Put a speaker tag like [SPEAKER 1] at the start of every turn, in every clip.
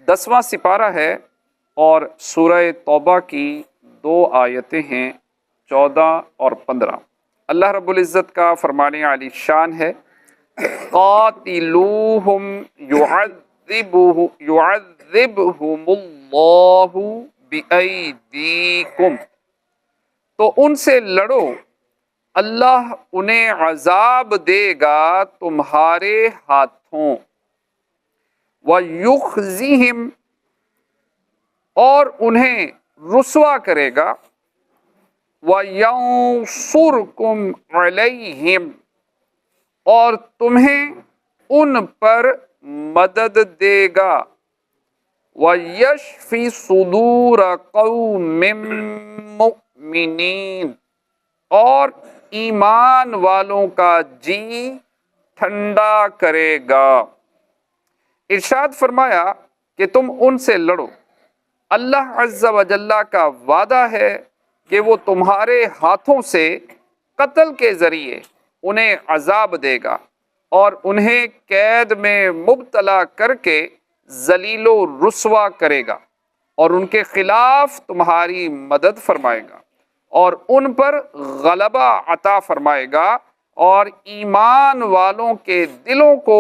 [SPEAKER 1] 10واں سپارہ ہے اور سورہ توبہ کی 2 آیتیں ہیں 14 اور 15۔ اللہ رب العزت کا فرمان عالی شان ہے، قاتلوہم یعذبہم اللہ بأیدیکم، تو ان سے لڑو، اللہ انہیں عذاب دے گا تمہارے ہاتھوں، وَيُخْزِهِمْ، اور انہیں رسوا کرے گا، وَيَنْصُرْكُمْ عَلَيْهِمْ، اور تمہیں ان پر مدد دے گا، وَيَشْفِ صُدُورَ قَوْمٍ مُؤْمِنِينَ، اور ایمان والوں کا جی ٹھنڈا کرے گا۔ ارشاد فرمایا کہ تم ان سے لڑو، اللہ عز و جل کا وعدہ ہے کہ وہ تمہارے ہاتھوں سے قتل کے ذریعے انہیں عذاب دے گا اور انہیں قید میں مبتلا کر کے ذلیل و رسوا کرے گا، اور ان کے خلاف تمہاری مدد فرمائے گا اور ان پر غلبہ عطا فرمائے گا، اور ایمان والوں کے دلوں کو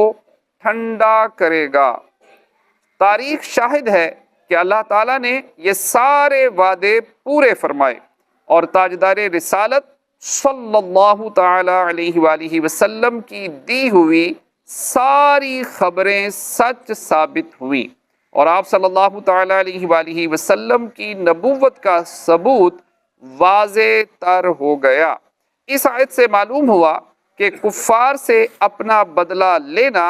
[SPEAKER 1] ٹھنڈا کرے گا۔ تاریخ شاہد ہے کہ اللہ تعالیٰ نے یہ سارے وعدے پورے فرمائے، اور تاجدار رسالت صلی اللہ تعالی علیہ وآلہ وسلم کی دی ہوئی ساری خبریں سچ ثابت ہوئیں، اور آپ صلی اللہ تعالی علیہ وآلہ وسلم کی نبوت کا ثبوت واضح تر ہو گیا۔ اس آیت سے معلوم ہوا کہ کفار سے اپنا بدلہ لینا،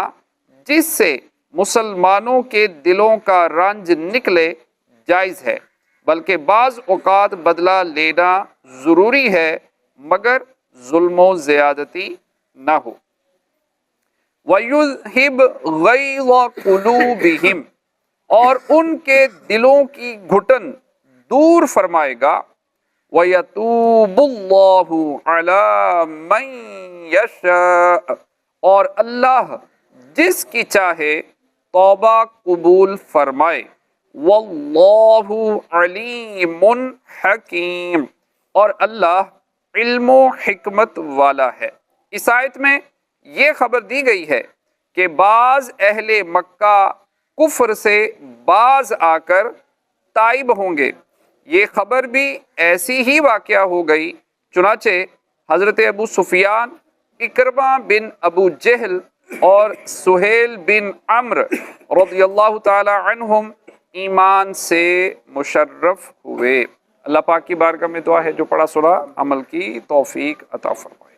[SPEAKER 1] جس سے مسلمانوں کے دلوں کا رنج نکلے، جائز ہے، بلکہ بعض اوقات بدلہ لینا ضروری ہے مگر ظلم و زیادتی نہ ہو۔ وَيُذْهِبْ غَيْظَ قُلُوبِهِمْ، اور ان کے دلوں کی گھٹن دور فرمائے گا، وَيَتُوبُ اللَّهُ عَلَى مَن يَشَاءُ، اور اللہ جس کی چاہے توبہ قبول فرمائے، وَاللَّهُ عَلِيمٌ حَكِيمٌ، اور اللہ علم و حکمت والا ہے۔ اس آیت میں یہ خبر دی گئی ہے کہ بعض اہل مکہ کفر سے باز آ کر تائب ہوں گے۔ یہ خبر بھی ایسی ہی واقعہ ہو گئی، چنانچہ حضرت ابو سفیان، اکرمہ بن ابو جہل اور سہیل بن عمرو رضی اللہ تعالی عنہم ایمان سے مشرف ہوئے۔ اللہ پاک کی بارگاہ میں دعا ہے جو پڑھا سنا عمل کی توفیق عطا فرمائے۔